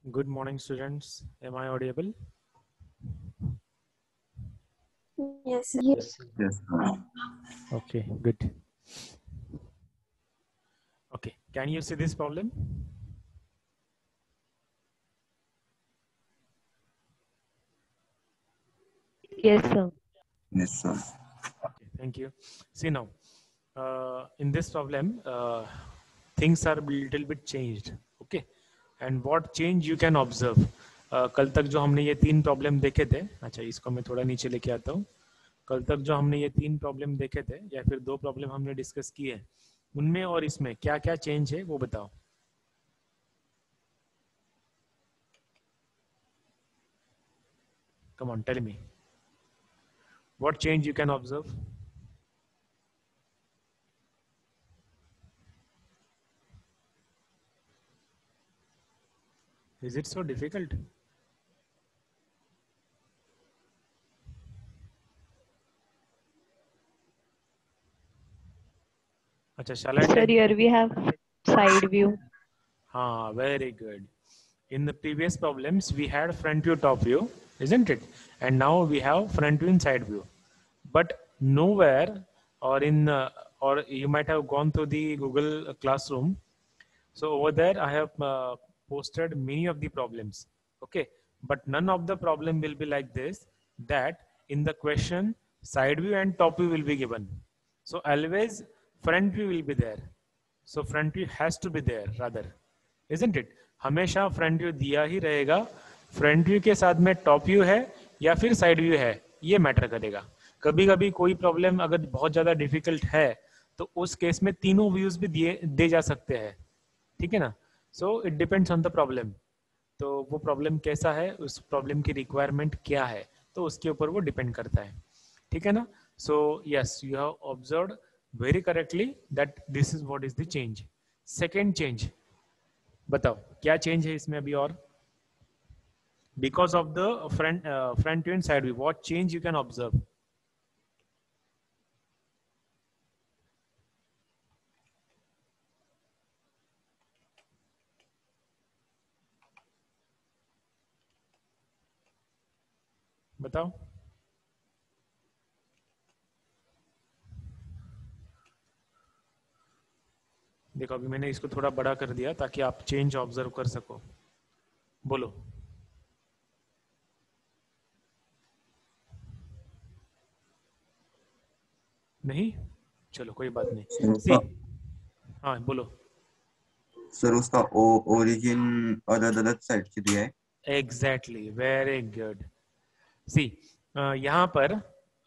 Good morning, students. Am I audible? Yes, sir. Yes. Yes. Okay, good. Okay, can you see this problem? Yes, sir. Yes, sir. Okay, thank you. See now, in this problem, things are a little bit changed. Okay, and what change you can observe. कल तक जो हमने ये तीन problem देखे थे, अच्छा इसको मैं थोड़ा नीचे लेके आता हूँ. कल तक जो हमने ये तीन प्रॉब्लम देखे थे या फिर दो प्रॉब्लम हमने डिस्कस किए, उनमें और इसमें क्या क्या चेंज है वो बताओ. Come on, tell me. What change you can observe? Is it so difficult? Acha, shall I Sir, tell? here we have side view. Ah, very good. In the previous problems, we had front view, top view, isn't it? And now we have front view and side view. But nowhere, or in, or you might have gone to the Google Classroom. So over there, I have posted many of the problems. Okay, but none of the problem will be like this. That in the question, side view and top view will be given. So always front view will be there. So front view has to be there rather, isn't it? हमेशा front view दिया ही रहेगा. Front view के साथ में top view है या फिर side view है, ये मैटर करेगा. कभी कभी कोई प्रॉब्लम अगर बहुत ज्यादा डिफिकल्ट है तो उस केस में तीनों व्यूज भी दे जा सकते हैं. ठीक है ना. So it depends on the problem. तो वो प्रॉब्लम कैसा है, उस प्रॉब्लम की रिक्वायरमेंट क्या है, तो उसके ऊपर वो डिपेंड करता है. ठीक है ना. So yes, you have observed very correctly that this is what is the change. Second change बताओ क्या चेंज है इसमें अभी और. Because of the front view and side view, what change you can observe. बताओ. देखो अभी मैंने इसको थोड़ा बड़ा कर दिया ताकि आप चेंज ऑब्जर्व कर सको. बोलो. नहीं, चलो कोई बात नहीं. सी, हाँ बोलो. सर उसका ओरिजिन अलग अलग साइड से दिया है. Exactly, very good. सी, यहाँ पर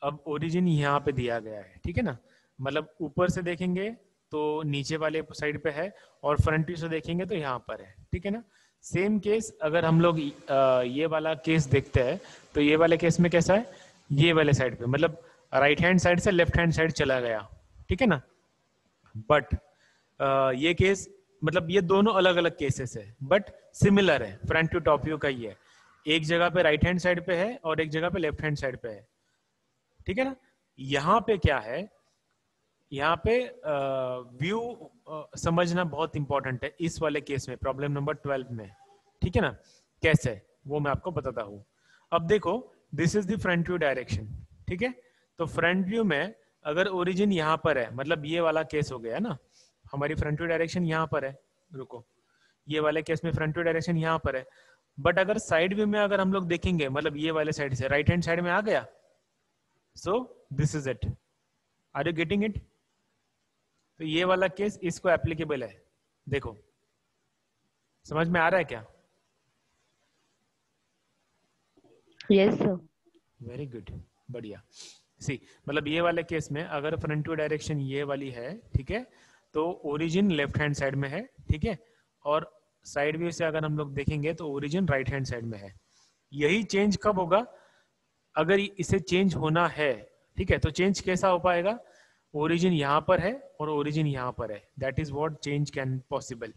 अब ओरिजिन यहाँ पे दिया गया है. ठीक है ना. मतलब ऊपर से देखेंगे तो नीचे वाले साइड पे है और फ्रंट व्यू से देखेंगे तो यहाँ पर है. ठीक है ना. सेम केस अगर हम लोग ये वाला केस देखते हैं तो ये वाले केस में कैसा है, ये वाले साइड पे मतलब राइट हैंड साइड से लेफ्ट हैंड साइड चला गया. ठीक है ना. बट ये केस मतलब ये दोनों अलग अलग केसेस है बट सिमिलर है. फ्रंट टू टॉप व्यू का ही है. एक जगह पे राइट हैंड साइड पे है और एक जगह पे लेफ्ट हैंड साइड पे है. ठीक है ना. यहाँ पे क्या है, यहाँ पे व्यू समझना बहुत इंपॉर्टेंट है इस वाले केस में, प्रॉब्लम नंबर 12 में. ठीक है ना. कैसे वो मैं आपको बताता हूँ. अब देखो, this is the front view direction. ठीक है. तो फ्रंट व्यू में अगर ओरिजिन यहाँ पर है, मतलब ये वाला केस हो गया ना, हमारी फ्रंट व्यू डायरेक्शन यहाँ पर है. रुको, ये वाले केस में फ्रंट व्यू डायरेक्शन यहाँ पर है. बट अगर साइड व्यू में अगर हम लोग देखेंगे, मतलब ये वाले साइड से राइट हैंड साइड में आ गया, so this is it. Are you getting it. तो ये वाला केस इसको एप्लीकेबल है. देखो समझ में आ रहा है क्या. Yes, sir. वेरी गुड, बढ़िया. सी, मतलब ये वाले केस में अगर फ्रंट टू डायरेक्शन ये वाली है, ठीक है, तो ओरिजिन लेफ्ट हैंड साइड में है. ठीक है. और साइड व्यू से अगर हम लोग देखेंगे तो ओरिजिन राइट हैंड साइड में है. यही चेंज कब होगा, अगर इसे चेंज होना है. ठीक है. तो चेंज कैसा हो पाएगा, ओरिजिन यहाँ पर है और ओरिजिन यहाँ पर है. That is what change can possible.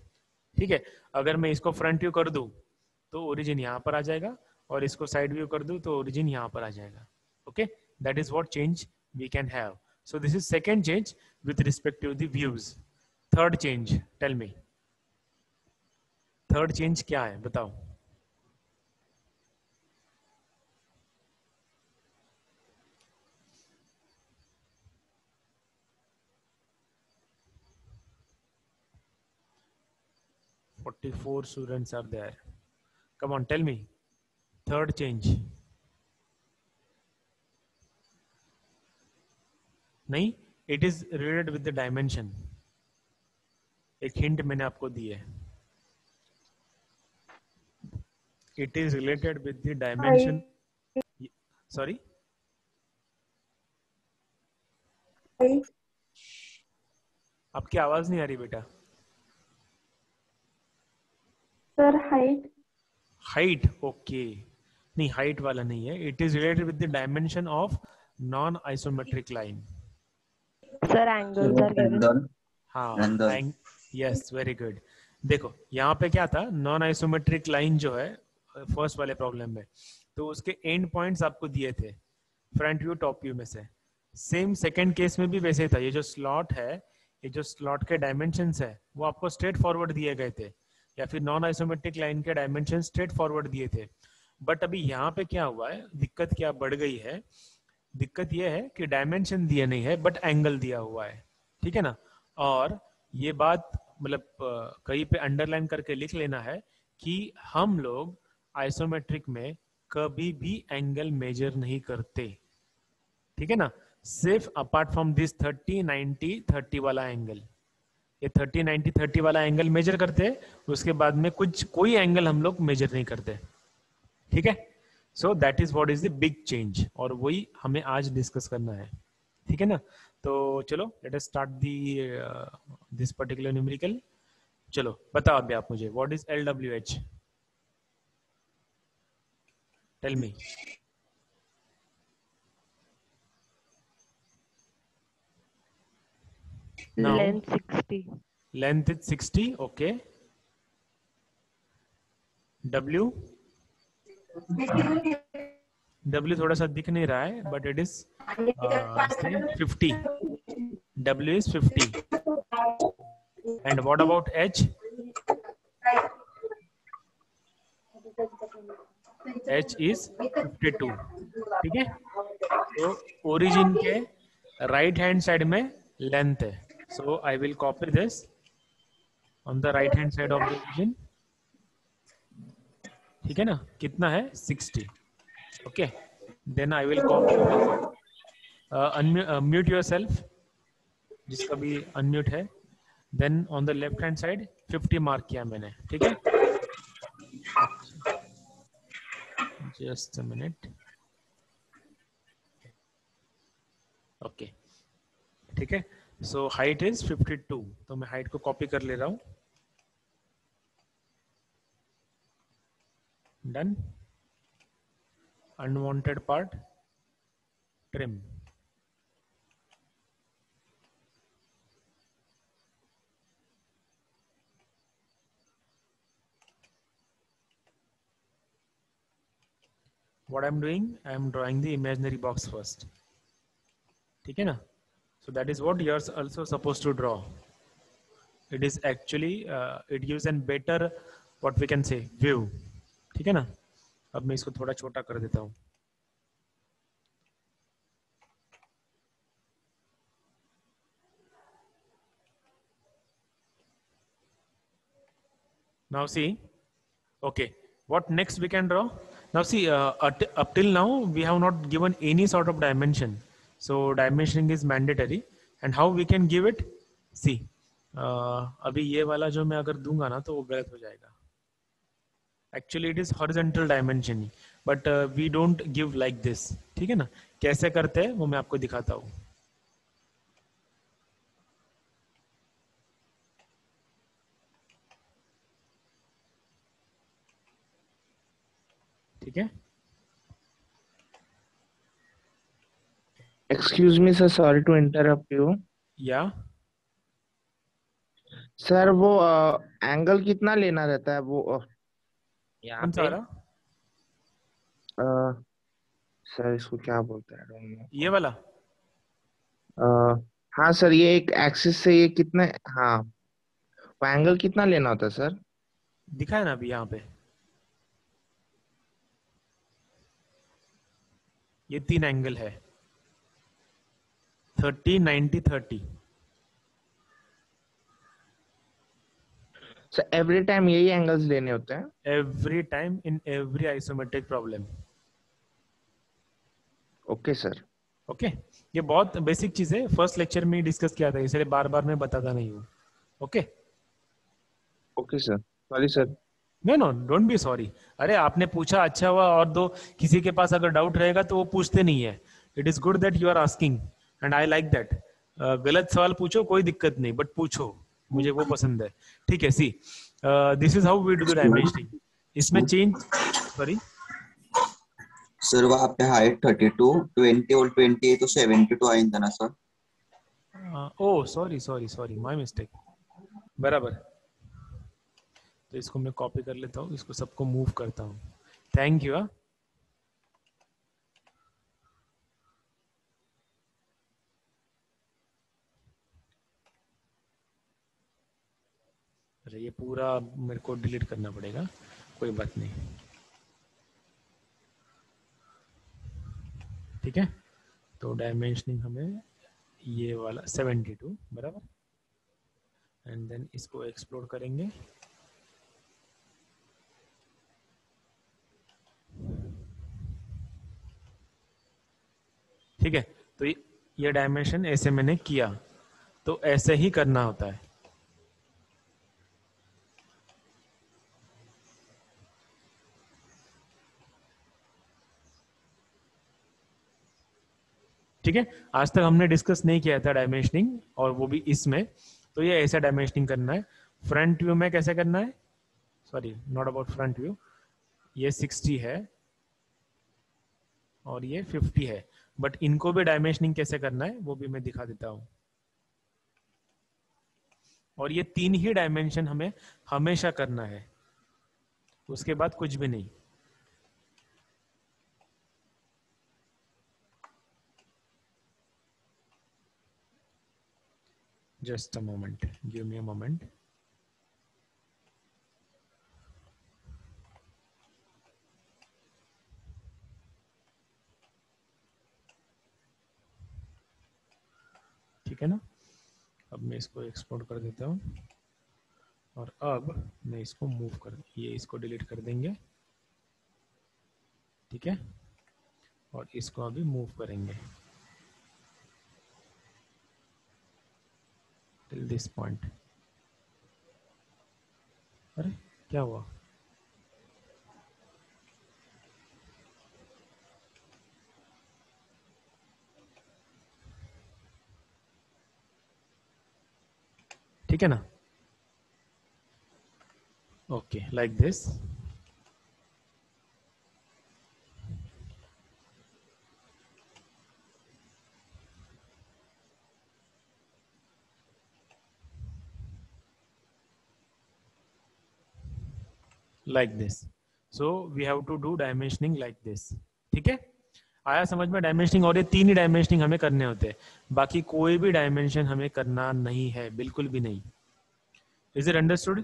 ठीक है. अगर मैं इसको फ्रंट व्यू कर दूं तो ओरिजिन यहाँ पर आ जाएगा और इसको साइड व्यू कर दूं तो ओरिजिन यहाँ पर आ जाएगा. Okay. That is what change we can have. So this is second change with respect to the views. Third change, tell me. Third change क्या है बताओ. 44 students are there. Come on, tell me. Third change. नहीं, it is related with the dimension. एक hint मैंने आपको दी है. It is related with the dimension. Sorry. आपकी आवाज नहीं आ रही बेटा. Sir height. Height, okay. नहीं, हाइट वाला नहीं है. It is related with the dimension of non isometric line. Sir, angles are given. Angle. हाँ, यस, वेरी गुड. देखो यहाँ पे क्या था, नॉन आइसोमेट्रिक लाइन जो है फर्स्ट वाले प्रॉब्लम में, तो उसके एंड पॉइंट्स आपको दिए थे फ्रंट व्यू टॉप व्यू में से. सेम सेकंड केस में भी वैसे था. ये जो स्लॉट है, ये जो स्लॉट के डायमेंशंस है वो आपको स्ट्रेट फॉरवर्ड दिए गए थे, या फिर नॉन आइसोमेट्रिक लाइन के डायमेंशन स्ट्रेट फॉरवर्ड दिए थे. बट अभी यहाँ पे क्या हुआ है, दिक्कत क्या बढ़ गई है. दिक्कत ये है कि डायमेंशन दिया नहीं है बट एंगल दिया हुआ है. ठीक है ना. और ये बात मतलब कहीं पे अंडरलाइन करके लिख लेना है कि हम लोग आइसोमेट्रिक में कभी भी एंगल मेजर नहीं करते. ठीक है ना. सिर्फ अपार्ट फ्रॉम दिस 30 90 30 वाला एंगल, ये 30 90 30 वाला एंगल मेजर करते हैं. उसके बाद में कोई एंगल हम लोग मेजर नहीं करते. ठीक है. So that is what is the big change, और वही हमें आज डिस्कस करना है. ठीक है ना. तो चलो let us start this particular numerical. चलो बताओ अभी आप मुझे, what is LWH? Tell me. Now, Length 60. length is 60. Okay. W थोड़ा सा दिख नहीं रहा है, but it is 50. W is 50. And what about H? H is 52. ठीक है. तो ओरिजिन के राइट हैंड साइड में लेंथ है. So I will copy this on the right hand side of the origin. ठीक है ना. कितना है? 60. Okay. Then I will copy this. Unmute yourself. जिसका भी unmute है. Then on the left hand side 50 mark किया मैंने. ठीक है. Just a minute. Okay. ठीक है. So height is 52. तो मैं हाइट को कॉपी कर ले रहा हूं. Done. Unwanted part trim. What I am doing, I am drawing the imaginary box first. ठीक है ना. So that is what you are also supposed to draw. It is actually it gives a better what we can say view. ठीक है ना. अब मैं इसको थोड़ा छोटा कर देता हूँ. Now see, okay, what next we can draw? Now see, up till now we have not given any sort of dimension. So dimensioning is mandatory. And how we can give it? See, अभी ये वाला जो मैं अगर दूंगा ना तो वो गलत हो जाएगा. Actually it is horizontal dimensioning, but we don't give like this. ठीक है ना. कैसे करते हैं वो मैं आपको दिखाता हूँ. ठीक है. Excuse me, sir. Sorry to interrupt you. या सर वो एंगल कितना लेना रहता है वो यहाँ कौन सा पे? वाला? सर इसको क्या बोलते हैं? I don't know. ये वाला. हाँ सर, ये एक एक्सिस से ये कितने, हाँ वो एंगल कितना लेना होता है सर? दिखा है ना अभी यहाँ पे. ये 3 एंगल है, 30 90 30. सर एवरी टाइम यही एंगल्स लेने होते हैं? Every time in every isometric problem. Okay sir. Okay, ये बहुत बेसिक चीज है, फर्स्ट लेक्चर में ही डिस्कस किया था, इसलिए बार बार मैं बताता नहीं हूँ। Okay okay sir, sorry sir. No no, don't be sorry. अरे आपने पूछा, अच्छा हुआ, और दो किसी के पास अगर डाउट रहेगा तो वो पूछते नहीं है। It is good that you are asking and I like that. गलत सवाल पूछो, कोई दिक्कत नहीं, बट पूछो, मुझे वो पसंद है। ठीक है, see this is how we do the dimensioning. इसमें चेंज, सॉरी सर वहाँ पे हाइट 32, 20 और 20 तो 72 आएंगे ना sir? Oh sorry sorry sorry, my mistake. बराबर, तो इसको मैं कॉपी कर लेता हूँ, इसको सबको मूव करता हूँ। Thank you. अरे ये पूरा मेरे को डिलीट करना पड़ेगा, कोई बात नहीं। ठीक है, तो डायमेंशनिंग हमें ये वाला 72 बराबर, एंड देन इसको एक्सप्लोर करेंगे। ठीक है, तो ये डायमेंशन ऐसे मैंने किया, तो ऐसे ही करना होता है। ठीक है, आज तक हमने डिस्कस नहीं किया था डायमेंशनिंग, और वो भी इसमें। तो ये ऐसा डायमेंशनिंग करना है। फ्रंट व्यू में कैसे करना है, sorry not about front view, ये 60 है और ये 50 है, बट इनको भी डायमेंशनिंग कैसे करना है वो भी मैं दिखा देता हूं। और ये 3 ही डायमेंशन हमें हमेशा करना है, उसके बाद कुछ भी नहीं। Just a moment, give me a moment. ठीक है ना, अब मैं इसको एक्सपोर्ट कर देता हूँ, और अब मैं इसको मूव कर, ये इसको डिलीट कर देंगे। ठीक है, और इसको अभी मूव करेंगे टिल दिस पॉइंट। अरे क्या हुआ, ठीक है ना? Okay, like this. like this, so we have to do dimensioning like this। ठीक है, आया समझ में डायमेंशनिंग? और ये 3 ही डायमेंशनिंग हमें करने होते हैं, बाकी कोई भी डायमेंशन हमें करना नहीं है, बिल्कुल भी नहीं। Is it understood?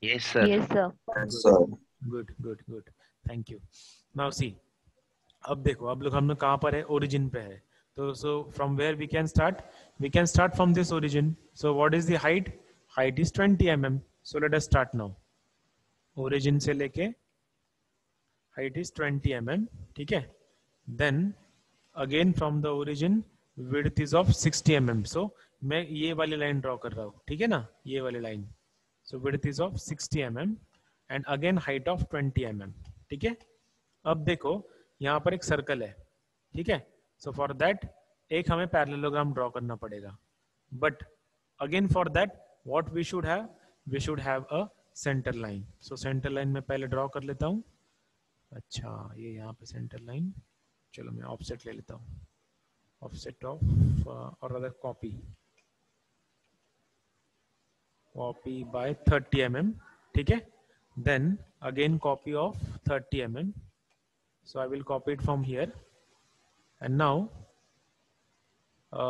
Yes sir. Yes, sir. Sir good good good, thank you. Now see, अब देखो, अब लोग हम लोग कहाँ पर है, ओरिजिन पे है। तो so from where we can start, we can start from this origin. So what is the height? Height is 20 mm। So let us start now. Origin से लेके हाइट इज 20 mm। ठीक है, then again from the origin width is of 60 mm। So मैं ये वाली line draw कर रहा हूँ, ठीक है ना, ये वाली line. So width is of 60 mm and again height of 20 mm। ठीक है, अब देखो यहाँ पर एक सर्कल है, ठीक है। सो फॉर दैट एक हमें पैरेललोग्राम ड्रॉ करना पड़ेगा, but again for that what we should have, we should have a centre line. So centre line में पहले ड्रॉ कर लेता हूँ। अच्छा, ये यहाँ पे सेंटर लाइन, चलो मैं ऑफसेट ले लेता हूँ, ऑफसेट ऑफ और अदर कॉपी बाय 30 mm। ठीक है, then again copy of 30 mm। so I will copy it from here and now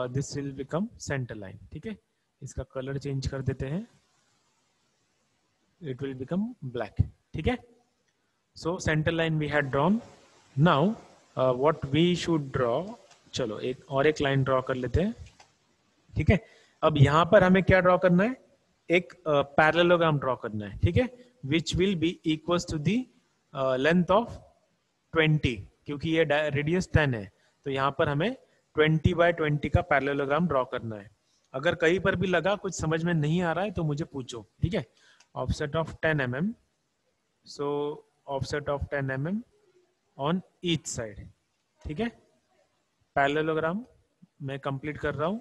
this will become center line। ठीक है, इसका कलर चेंज कर देते हैं, it will become black। ठीक है, so center line we had drawn। now what we should draw, चलो एक और एक लाइन ड्रॉ कर लेते हैं। ठीक है, अब यहां पर हमें क्या ड्रॉ करना है, एक पैरेललोग्राम ड्रॉ करना है, ठीक है, which will be equal to the length of 20, क्योंकि ये रेडियस 10 है, तो यहाँ पर हमें 20/20 का पैरेललोग्राम ड्रॉ करना है। अगर कहीं पर भी लगा कुछ समझ में नहीं आ रहा है तो मुझे पूछो, ठीक है। Offset of 10 mm, so offset of 10 mm on each side, ठीक है। पैरेललोग्राम मैं कंप्लीट कर रहा हूं,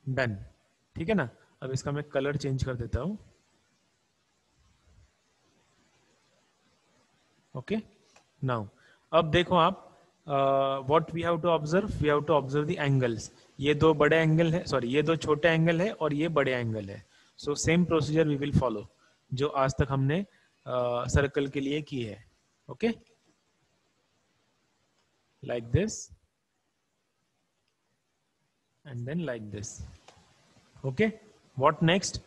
डन, ठीक है ना। अब इसका मैं कलर चेंज कर देता हूं, ओके। नाउ अब देखो आप, what we have to observe the angles. ये दो बड़े एंगल है, सॉरी ये दो छोटे एंगल है और ये बड़े एंगल है। So same procedure we will follow जो आज तक हमने सर्कल के लिए की है, okay, like this and then like this, okay. What next,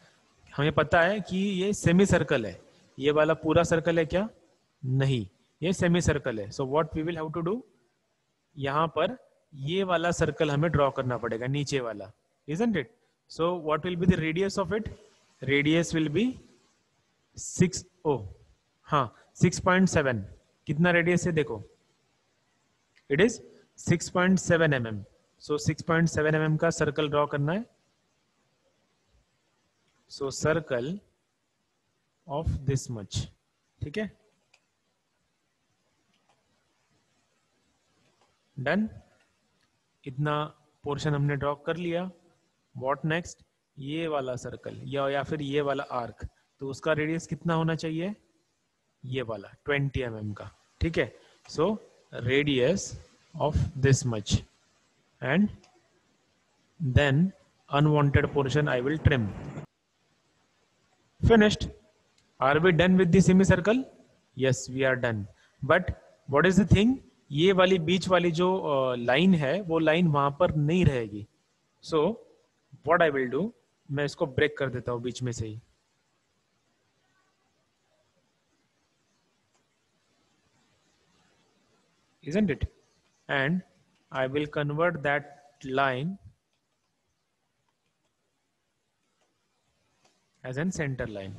हमें पता है कि ये सेमी सर्कल है, ये वाला पूरा सर्कल है क्या, नहीं, ये सेमी सर्कल है। So what we will have to do, यहां पर ये वाला सर्कल हमें ड्रॉ करना पड़ेगा, नीचे वाला, isn't it? So what will be the radius of it? Radius will be 6, oh हाँ 6.7, कितना रेडियस है देखो, it is 6.7 mm। So 6.7 mm का सर्कल ड्रॉ करना है। सो सर्कल ऑफ दिस मच, ठीक है, डन। इतना पोर्शन हमने ड्रॉ कर लिया। व्हाट नेक्स्ट, ये वाला सर्कल या फिर ये वाला आर्क, तो उसका रेडियस कितना होना चाहिए, ये वाला 20 mm का, ठीक है। So radius of this much and then unwanted portion I will trim. Finished. Are we done with the semi circle? Yes we are done. But what is the thing, ये वाली बीच वाली जो लाइन है वो line वहां पर नहीं रहेगी। So what I will do, मैं इसको ब्रेक कर देता हूं बीच में से ही, isn't it? And I will convert that line as an center line,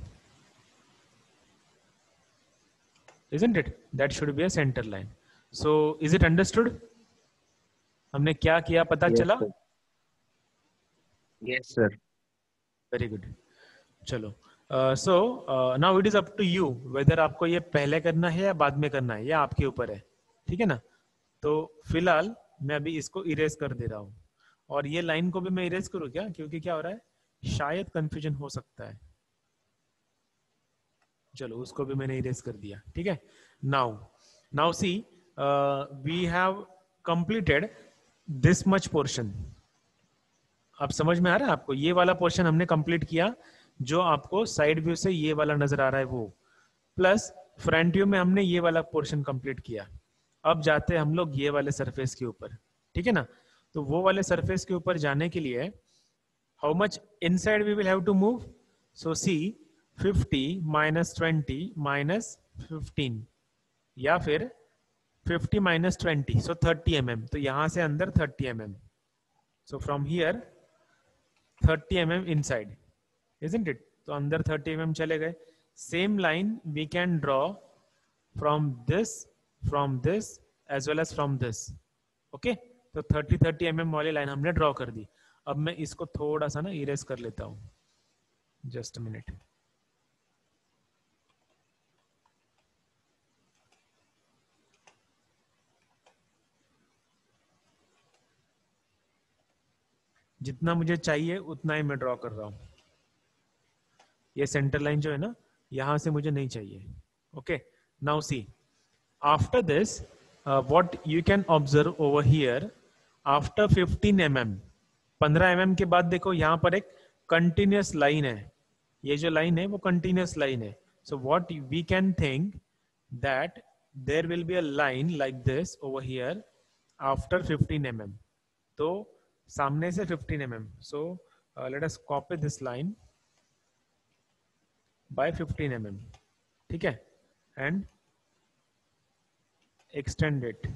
isn't it? That should be a center line. So is it understood? हमने क्या किया पता चला? Yes sir. Very good. चलो, so now it is up to you whether आपको ये पहले करना है या बाद में करना है, ये आपके ऊपर है, ठीक है ना। तो फिलहाल मैं अभी इसको इरेज कर दे रहा हूं, और ये लाइन को भी मैं इरेज करूं क्या, क्योंकि क्या हो रहा है, शायद कंफ्यूजन हो सकता है। चलो उसको भी मैंने इरेज कर दिया, ठीक है। Now see, we have completed this much portion. अब समझ में आ रहा है आपको, ये वाला पोर्शन हमने कंप्लीट किया, जो आपको साइड व्यू से ये वाला नजर आ रहा है वो, प्लस फ्रंट व्यू में हमने ये वाला पोर्शन कंप्लीट किया। अब जाते हैं हम लोग ये वाले सरफेस के ऊपर, ठीक है ना। तो वो वाले सरफेस के ऊपर जाने के लिए how much inside we will have to move, so see 50 - 20 - 15, या फिर 50 - 20, सो 30 mm। तो यहां से अंदर 30 mm, so from here 30 mm inside, isn't it? तो अंदर 30 mm चले गए। Same line we can draw from this as well as from this, okay. तो 30 mm वाली लाइन हमने ड्रॉ कर दी। अब मैं इसको थोड़ा सा ना इरेज कर लेता हूं, जस्ट अ मिनट। जितना मुझे चाहिए उतना ही मैं ड्रॉ कर रहा हूं। ये सेंटर लाइन जो है ना, यहां से मुझे नहीं चाहिए, okay. Now see, after this what you can observe over here, after 15 mm, 15 mm के बाद देखो यहां पर एक कंटिन्यूअस लाइन है। ये जो लाइन है वो कंटिन्यूअस लाइन है। So what we can think that there will be a line like this over here after 15 mm। तो सामने से 15 mm, so let us copy this line by 15 mm, ठीक है, एंड एक्सटेंड इट।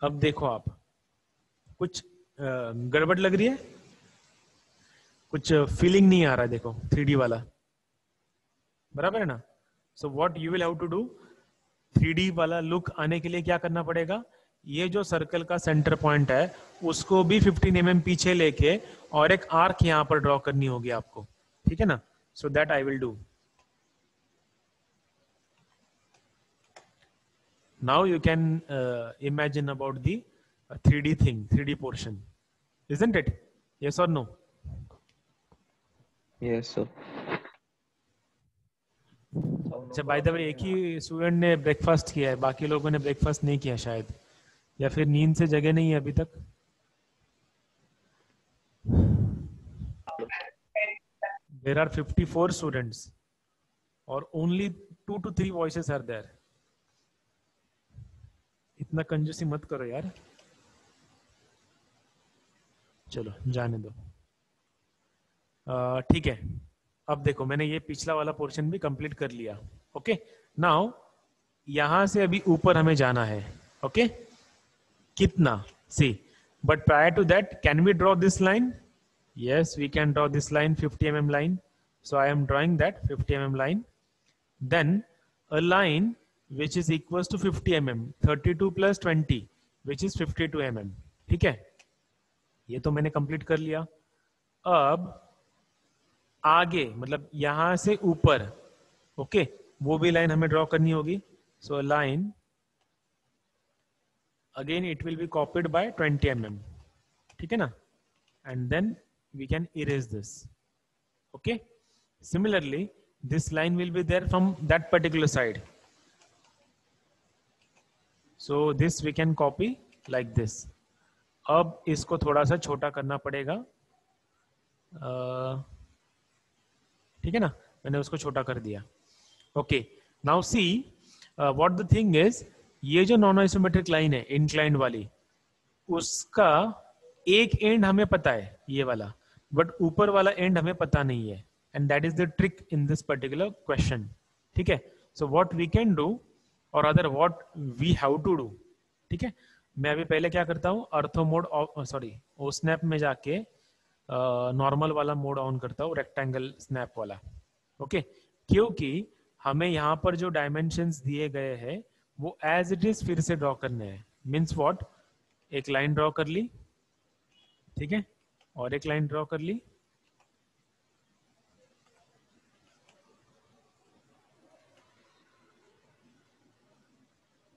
अब देखो आप, कुछ गड़बड़ लग रही है, कुछ फीलिंग नहीं आ रहा है, देखो 3D वाला, बराबर है ना। So what you will have to do, 3D वाला लुक आने के लिए क्या करना पड़ेगा, ये जो सर्कल का सेंटर पॉइंट है उसको भी 15 mm पीछे लेके और एक आर्क यहां पर ड्रॉ करनी होगी आपको, ठीक है ना। So that I will do. Now you can imagine about the 3D thing, 3D portion, isn't it? Yes or no? Yes, sir. अच्छा, बाय द वे एक ही स्टूडेंट ने ब्रेकफास्ट किया है, बाकी लोगों ने ब्रेकफास्ट नहीं किया शायद, या फिर नींद से जगे नहीं है अभी तक। There are 54 students और only 2 to 3 voices are there. इतना कंजूसी मत करो यार, चलो जाने दो। ठीक है, अब देखो मैंने ये पिछला वाला पोर्शन भी कंप्लीट कर लिया। ओके, नाउ यहां से अभी ऊपर हमें जाना है। ओके, कितना, see, but prior to that can we draw this line? Yes, we can draw this line, 50 mm line. So I am drawing that 50 mm line. Then a line which is equals to 50 mm, 32 plus 20, which is 52 mm. ठीक है, ये तो मैंने complete कर लिया। अब आगे मतलब यहां से ऊपर, ओके, वो भी लाइन हमें ड्रॉ करनी होगी। So line again it will be copied by 20 mm, ठीक है ना, and then we can erase this. Okay, similarly this line will be there from that particular side, so this we can copy like this. अब इसको थोड़ा सा छोटा करना पड़ेगा, ठीक है ना, मैंने उसको छोटा कर दिया। Okay, now see what the thing is, ये जो नॉन आइसोमेट्रिक लाइन है इंक्लाइंड वाली, उसका एक एंड हमें पता है ये वाला, बट ऊपर वाला एंड हमें पता नहीं है, and that is the trick in this particular question. ठीक है, so what we can do और other what we have to do, ठीक है। मैं अभी पहले क्या करता हूँ, अर्थो मोड, सॉरी ओ स्नैप में जाके नॉर्मल वाला मोड ऑन करता हूँ, रेक्टेंगल स्नैप वाला। ओके, क्योंकि हमें यहाँ पर जो डायमेंशंस दिए गए हैं वो एज इट इज फिर से ड्रॉ करने हैं। मीन्स व्हाट, एक लाइन ड्रॉ कर ली, ठीक है, और एक लाइन ड्रॉ कर ली,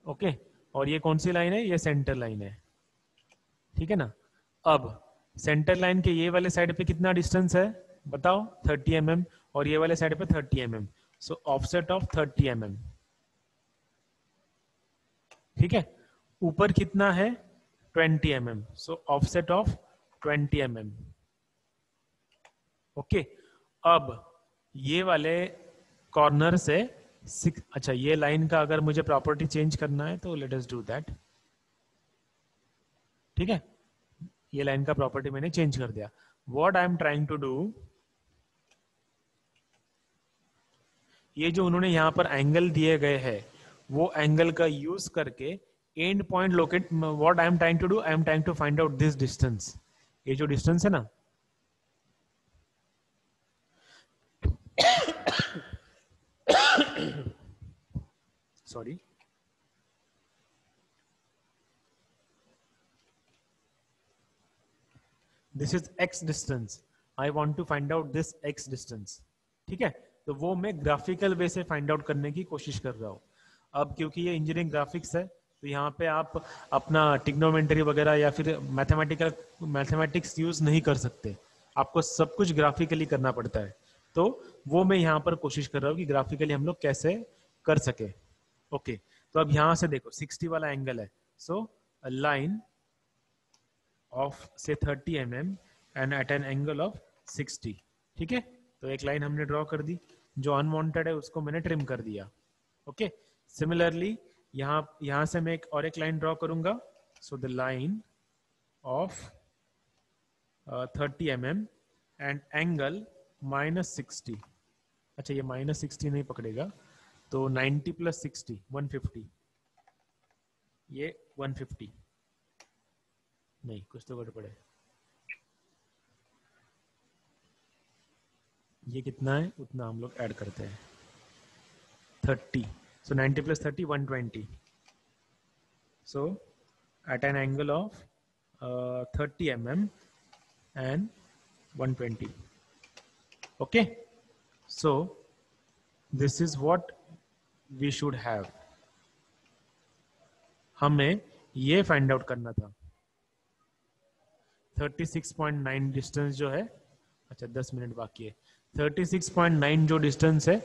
ओके, और ये कौन सी लाइन है, ये सेंटर लाइन है, ठीक है ना। अब सेंटर लाइन के ये वाले साइड पे कितना डिस्टेंस है बताओ, 30 mm, और ये वाले साइड पे 30 mm, so offset of 30 mm, ठीक है। ऊपर कितना है 20 mm, so offset of 20 mm, okay. अब ये वाले कॉर्नर से अच्छा, ये लाइन का अगर मुझे प्रॉपर्टी चेंज करना है तो लेट अस डू दैट, ठीक है। ये लाइन का प्रॉपर्टी मैंने चेंज कर दिया। What I am trying to do, ये जो उन्होंने यहां पर एंगल दिए गए हैं वो एंगल का यूज करके end point locate, what I am trying to do, I am trying to find out this distance, ये जो डिस्टेंस है ना, sorry, this is x distance, I want to find out this x distance, ठीक है। तो वो मैं graphical वे से फाइंड आउट करने की कोशिश कर रहा हूँ। अब क्योंकि ये इंजीनियरिंग ग्राफिक्स है तो यहाँ पे आप अपना टिग्नोमेट्री वगैरह या फिर मैथमेटिक्स यूज नहीं कर सकते, आपको सब कुछ ग्राफिकली करना पड़ता है। तो वो मैं यहाँ पर कोशिश कर रहा हूँ कि ग्राफिकली हम लोग कैसे कर सके। ओके, तो अब यहाँ से देखो 60 वाला एंगल है, सो अ लाइन ऑफ से 30 mm and at an angle of 60, ठीक है। तो एक लाइन हमने ड्रॉ कर दी, जो अनवांटेड है उसको मैंने ट्रिम कर दिया। ओके, सिमिलरली यहाँ से मैं एक लाइन ड्रॉ करूंगा, so the line of 30 mm and angle -60, अच्छा ये -60 नहीं पकड़ेगा, तो 90 + 60 150, ये 150, नहीं, कुछ तो गड़बड़ है। ये कितना है उतना हम लोग ऐड करते हैं 30, so 90 plus 30 120, so at an angle of 30 mm and 120. Okay, so this is what we should have. हमें ये फाइंड आउट करना था 36.9 डिस्टेंस जो है, अच्छा 10 मिनट बाकी है, 36.9 जो डिस्टेंस है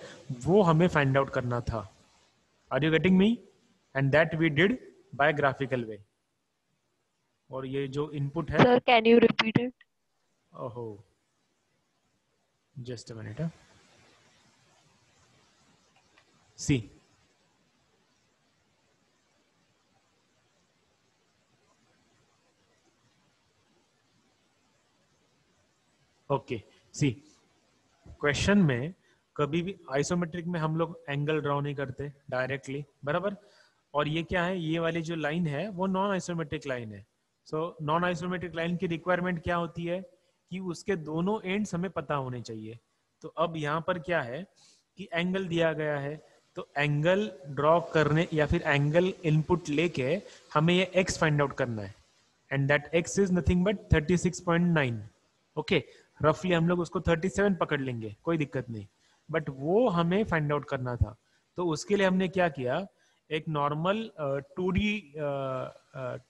वो हमें फाइंड आउट करना था। Are you getting me? And that we did by graphical way. और ये जो इनपुट है, Sir, can you repeat it? ओहो just a minute, see okay, see question में कभी भी आइसोमेट्रिक में हम लोग एंगल ड्रॉ नहीं करते डायरेक्टली, बराबर। और ये क्या है, ये वाली जो लाइन है वो नॉन आइसोमेट्रिक लाइन है। सो नॉन आइसोमेट्रिक लाइन की रिक्वायरमेंट क्या होती है कि उसके दोनों एंड्स हमें पता होने चाहिए। तो अब यहाँ पर क्या है कि एंगल दिया गया है, तो एंगल ड्रॉ करने या फिर एंगल इनपुट लेके हमें ये एक्स फाइंड आउट करना है, and that x is nothing but 36.9। Okay, रफली हम लोग उसको 37 पकड़ लेंगे, कोई दिक्कत नहीं, बट वो हमें फाइंड आउट करना था। तो उसके लिए हमने क्या किया, एक नॉर्मल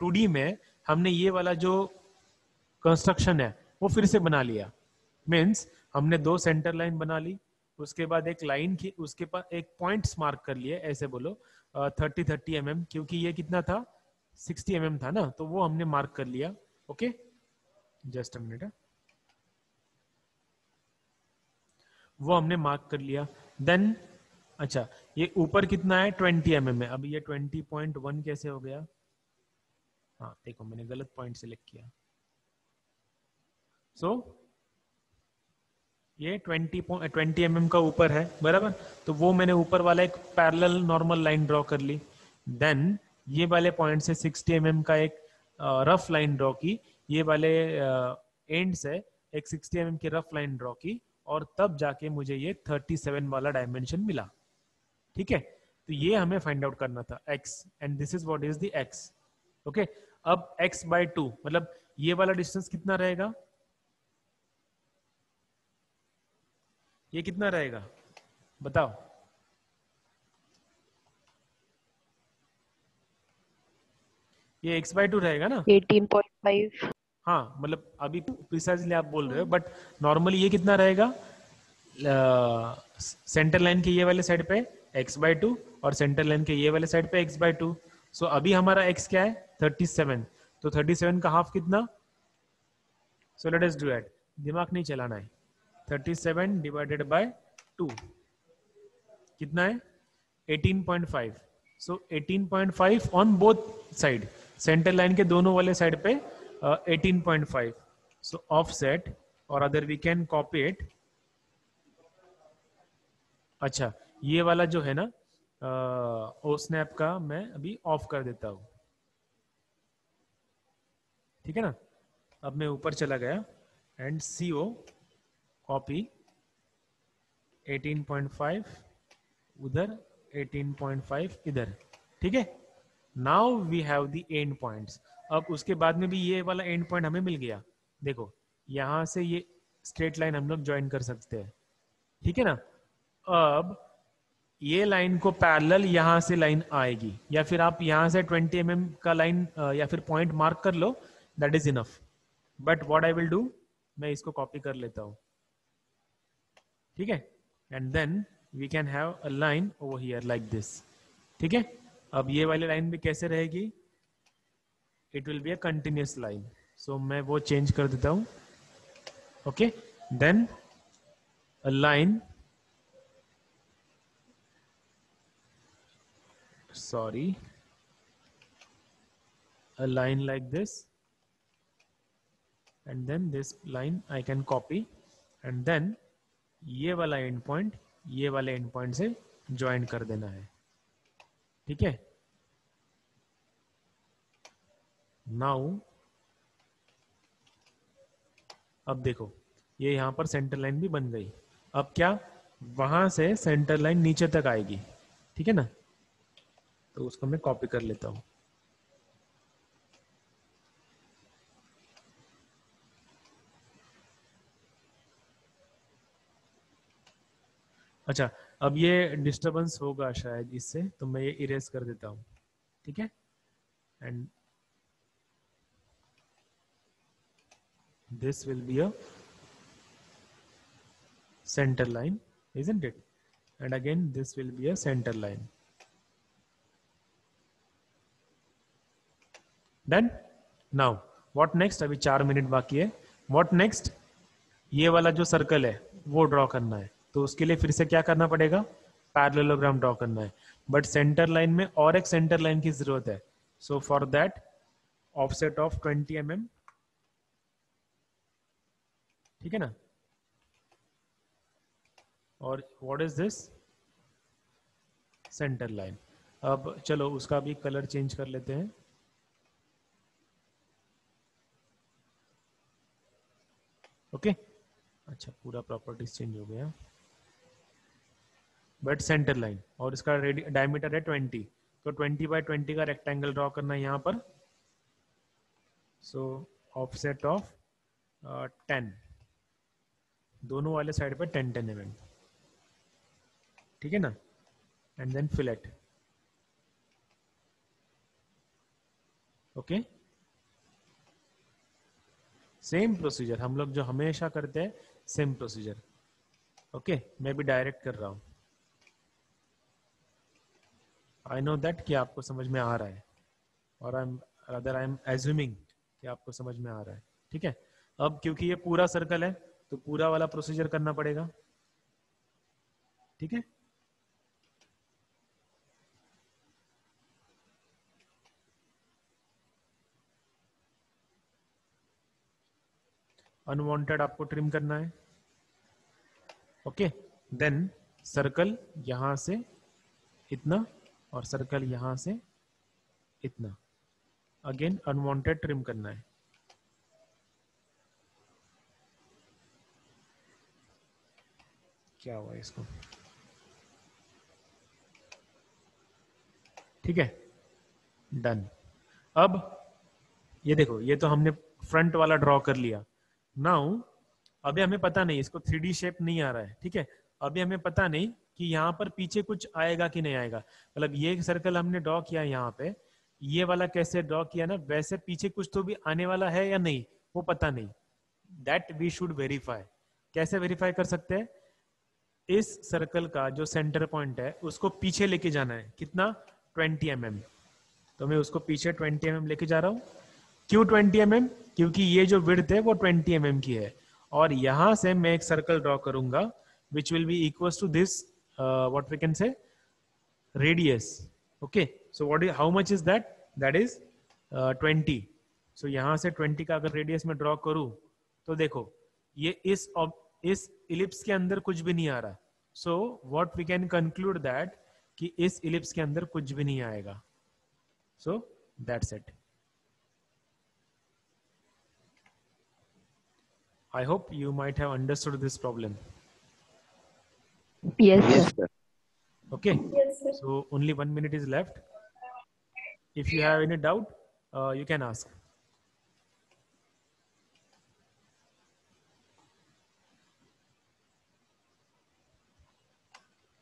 2D में हमने ये वाला जो कंस्ट्रक्शन है वो फिर से बना लिया। मीन्स हमने दो सेंटर लाइन बना ली, उसके बाद एक लाइन की, उसके पास एक पॉइंट्स मार्क कर लिए, ऐसे बोलो 30 mm, क्योंकि ये कितना था 60 mm था ना, तो वो हमने मार्क कर लिया। ओके, जस्ट अ मिनट, वो हमने मार्क कर लिया। देन अच्छा, ये ऊपर कितना है 20 mm है, अब ये 20.1 कैसे हो गया, हाँ देखो मैंने गलत पॉइंट सिलेक्ट किया। सो ये 20 mm का ऊपर है, बराबर, तो वो मैंने ऊपर वाला एक पैरेलल नॉर्मल लाइन ड्रॉ कर ली। देन ये वाले पॉइंट से 60 mm का एक रफ लाइन ड्रॉ की, ये वाले एंड से एक 60 mm की रफ लाइन ड्रॉ की, और तब जाके मुझे ये 37 वाला डायमेंशन मिला। ठीक है, तो ये हमें फाइंड आउट करना था x, and this is what is the x। Okay, अब x/2 मतलब ये वाला डिस्टेंस कितना रहेगा, ये कितना रहेगा बताओ, ये x/2 रहेगा ना। 18.5. हाँ, मतलब अभी प्रिसाइजली आप बोल रहे हो, बट नॉर्मली ये कितना रहेगा, सेंटर लाइन के ये वाले साइड पे x/2 और सेंटर लाइन के ये वाले साइड पे x/2। सो अभी हमारा x क्या है 37, तो 37 का हाफ कितना, सो लेट अस डू इट, दिमाग नहीं चलाना है। 37 डिवाइडेड बाय 2 कितना है 18.5। So 18.5 on both side, centre line के दोनों वाले साइड पे 18.5। सो ऑफसेट, और other we can copy it. अच्छा, ये वाला जो है ना ओ स्नैप का मैं अभी ऑफ कर देता हूँ, ठीक है ना। अब मैं ऊपर चला गया एंड CO कॉपी 18.5 उधर, 18.5 इधर, ठीक है। Now we have the end points. अब उसके बाद में भी ये वाला एंड पॉइंट हमें मिल गया, देखो यहां से ये स्ट्रेट लाइन हम लोग ज्वाइन कर सकते हैं, ठीक है ना। अब ये लाइन को पैरेलल यहां से लाइन आएगी, या फिर आप यहां से 20 mm का लाइन या फिर पॉइंट मार्क कर लो, that is enough. But what I will do, मैं इसको कॉपी कर लेता हूं, ठीक है, and then we can have a line over here like this, ठीक है। अब ये वाली लाइन भी कैसे रहेगी, it will be a continuous line. So मैं वो चेंज कर देता हूं, okay. Then a line, sorry, a line like this, and then this line I can copy, and then ये वाला एंड पॉइंट ये वाले एंड पॉइंट से ज्वाइन कर देना है, ठीक है। नाउ अब देखो ये यहाँ पर सेंटर लाइन भी बन गई। अब क्या, वहां से सेंटर लाइन नीचे तक आएगी, ठीक है ना। तो उसको मैं कॉपी कर लेता हूँ। अच्छा, अब ये डिस्टरबेंस होगा शायद इससे, तो मैं ये इरेज कर देता हूँ, ठीक है। And this will be a center line, isn't it? And again this will be a center line. Done? Now what next? अभी 4 मिनट बाकी है। What next? ये वाला जो सर्कल है वो ड्रॉ करना है, तो उसके लिए फिर से क्या करना पड़ेगा, पैरेललोग्राम ड्रॉ करना है। बट सेंटर लाइन में और एक सेंटर लाइन की जरूरत है। So for that offset of 20 mm, ठीक है ना। और what is this, centre line. अब चलो उसका भी कलर चेंज कर लेते हैं। ओके अच्छा, पूरा प्रॉपर्टीज चेंज हो गया। बट सेंटर लाइन और इसका डायमीटर है 20, तो 20/20 का रेक्टेंगल ड्रॉ करना है यहाँ पर। सो ऑफसेट ऑफ 10, दोनों वाले साइड पे 10 mm, ठीक है ना। And then fillet. Okay, same procedure हम लोग जो हमेशा करते हैं, सेम प्रोसीजर। ओके, मैं भी डायरेक्ट कर रहा हूं। आई नो दैट कि आपको समझ में आ रहा है, और आई एम एज्यूमिंग कि आपको समझ में आ रहा है, ठीक है। अब क्योंकि ये पूरा सर्कल है तो पूरा वाला प्रोसीजर करना पड़ेगा, ठीक है। अनवांटेड आपको ट्रिम करना है। ओके, देन सर्कल यहां से इतना और सर्कल यहां से इतना, अगेन अनवांटेड ट्रिम करना है। क्या हुआ इसको, ठीक है, डन। अब ये देखो, ये तो हमने फ्रंट वाला ड्रॉ कर लिया। नाउ अभी हमें पता नहीं, इसको 3D शेप नहीं आ रहा है, ठीक है। अभी हमें पता नहीं कि यहाँ पर पीछे कुछ आएगा कि नहीं आएगा। मतलब ये सर्कल हमने ड्रॉ किया यहाँ पे, ये वाला कैसे ड्रॉ किया ना, वैसे पीछे कुछ तो भी आने वाला है या नहीं, वो पता नहीं। That we should verify. कैसे वेरीफाई कर सकते हैं, इस सर्कल का जो सेंटर पॉइंट है उसको पीछे लेके जाना है। कितना, 20 mm। तो मैं उसको पीछे 20 mm लेके जा रहा हूँ। क्यों 20 mm? क्योंकि ये जो विड्थ है वो 20 mm की है, और यहां से मैं एक सर्कल ड्रॉ करूंगा which will be equal to this, what we can say, radius. Okay, so what is, how much is that, that is 20। सो यहां से 20 का अगर रेडियस में ड्रॉ करूं तो देखो ये इस इलिप्स के अंदर कुछ भी नहीं आ रहा। So what we can conclude that कि इस इलिप्स के अंदर कुछ भी नहीं आएगा। So that's it. I hope you might have understood this problem. Yes, Yes, sir. sir. Okay, Yes, sir. so only 1 minute is left. If you have any doubt, you can ask.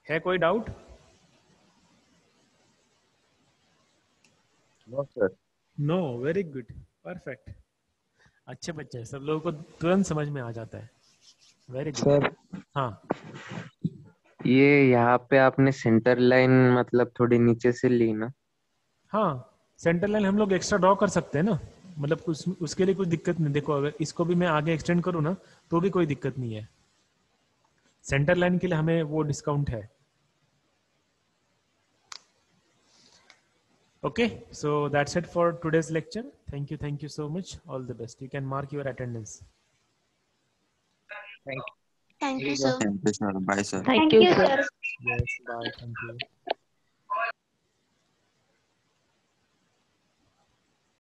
है कोई doubt? No, sir. No, very good, perfect. अच्छे बच्चे हैं, सब लोगों को तुरंत समझ में आ जाता है। Very good. सर, हाँ, ये यहाँ पे आपने सेंटर लाइन मतलब थोड़ी नीचे से ली ना? हाँ, सेंटर लाइन हम लोग एक्स्ट्रा ड्रॉ कर सकते हैं ना, मतलब कुछ उसके लिए कोई दिक्कत नहीं। देखो अगर इसको भी मैं आगे एक्सटेंड करूँ ना तो भी कोई दिक्कत नहीं है। सेंटर लाइन के लिए हमें वो डिस्काउंट है। Okay, so that's it for today's lecture. Thank you so much. All the best. You can mark your attendance. Thank Thank you, sir. Thank you, sir. Bye, sir. Thank Thank you, you, sir. sir. Yes, bye. Thank you.